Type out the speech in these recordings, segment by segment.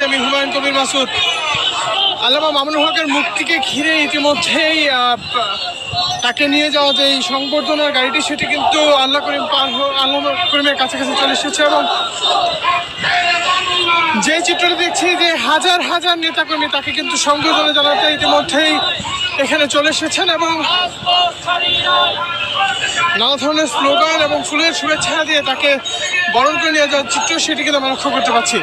আমি হুমায়ুন কবির মাসুদ। আল্লামা মামুনুল হকের মুক্তিকে ঘিরে ইতিমধ্যেই তাকে নিয়ে যাওয়া যে সংবর্ধনার গাড়িটি সেটি কিন্তু আল্লাহ করিমের কাছাকাছি চলে এসেছে এবং যে চিত্রটি দেখছি যে হাজার হাজার নেতাকর্মী তাকে কিন্তু সংবর্ধনা জানাতে ইতিমধ্যেই এখানে চলে এসেছেন এবং নানা ধরনের স্লোগান এবং ফুলের শুভেচ্ছা দিয়ে তাকে বরণ করে নিয়ে যাওয়ার চিত্র সেটি কিন্তু আমরা লক্ষ্য করতে পারছি।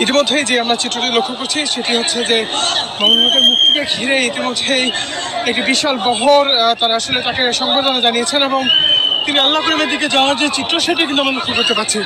ইতিমধ্যেই যে আমরা চিত্রটি লক্ষ্য করছি সেটি হচ্ছে যে মামুনুল হকের মুক্তিকে ঘিরে ইতিমধ্যেই একটি বিশাল বহর তারা আসলে তাকে সংবর্ধনা জানিয়েছেন এবং তিনি আল্লাহ করিমের দিকে যাওয়ার যে চিত্র সেটি কিন্তু আমরা লক্ষ্য করতে পারছি।